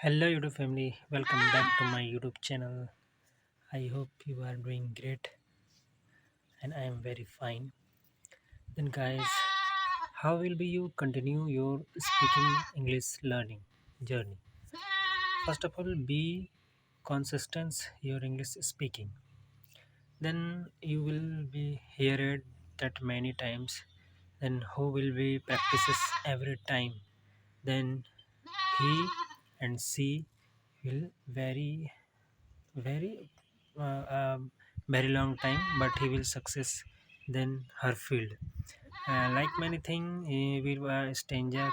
Hello YouTube family, welcome back to my YouTube channel. I hope you are doing great and I am very fine. Then guys, how will be you continue your speaking English learning journey? First of all, be consistent your English speaking. Then you will be hear it that many times. Then who will be practices every time. Then he and she will very uh, um, very long time, but he will success than her field. Like many thing, he will stranger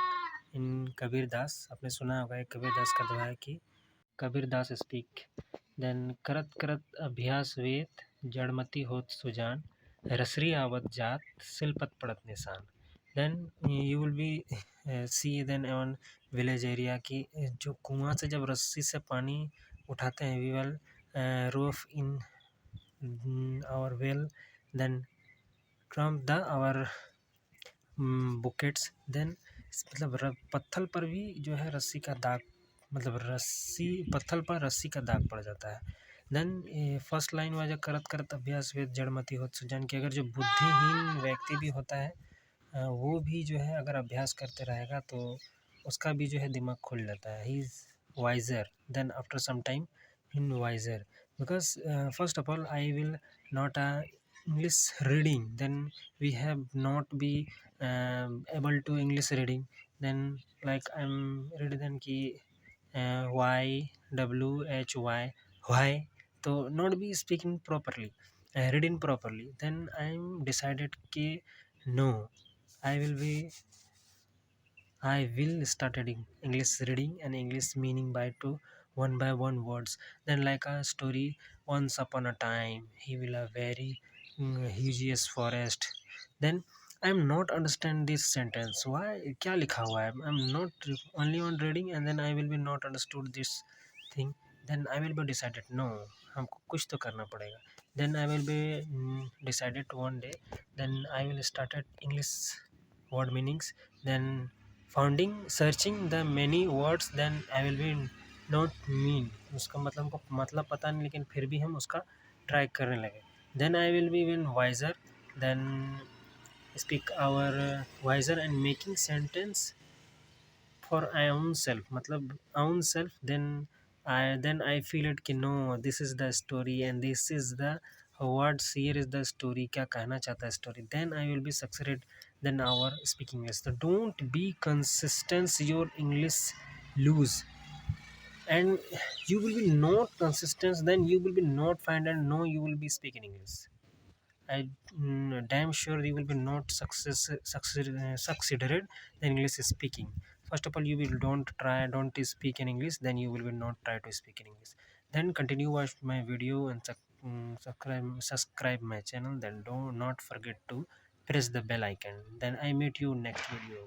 in Kabir Das. आपने सुना होगा एक कबीर दास का दोहा है कि Kabir Das speak then करत करत अभ्यास वेद जड़मती होत सुजान रसरी आवत जात सिलपत पड़त निशान. Then you will be see then on village area की जो कुआं से जब रस्सी से पानी उठाते हैं we will rope in our well then क्रम द आवर बुकेट्स. देन मतलब पत्थल पर भी जो है रस्सी का दाग, मतलब रस्सी पत्थल पर रस्सी का दाग पड़ जाता है. देन फर्स्ट लाइन वाज करत करत अभ्यास वेद जड़मती होत सुजान कि अगर जो बुद्धिहीन व्यक्ति भी होता है वो भी जो है अगर अभ्यास करते रहेगा तो उसका भी जो है दिमाग खुल जाता है. He is wiser than after some time in wiser because first of all I will not English reading, then we have not be able to English reading. Then like I'm reading then ki y w h y why to not be speaking properly, reading properly. Then I'm decided ki no, I will be I will start reading English reading and English meaning by one words. Then like a story, once upon a time, he will a very hugeous forest. Then I'm not understand this sentence. Why? क्या लिखा हुआ है? I'm not only on reading and then I will be not understood this thing. Then I will be decided no, हमको कुछ तो करना पड़ेगा. Then I will be decided one day. Then I will started English word meanings. Then founding searching the many words then I will be not mean, उसका मतलब हमको मतलब पता नहीं लेकिन फिर भी हम उसका ट्राई करने लगे. Then I will be win wiser then speak our wiser and making sentence for I own self, मतलब own self. Then I feel it कि no this is the story and this is the words here is the story, क्या कहना चाहता है story. Then I will be succeeded than our speaking English. So don't be consistent your English lose, and you will be not consistent, then you will be not find and no you will be speaking English. I damn sure you will be not succeeded in English speaking. First of all you will don't speak in English, then you will be not try to speak in English. Then continue watch my video and subscribe my channel. Then do not forget to press the bell icon. Then I meet you next video.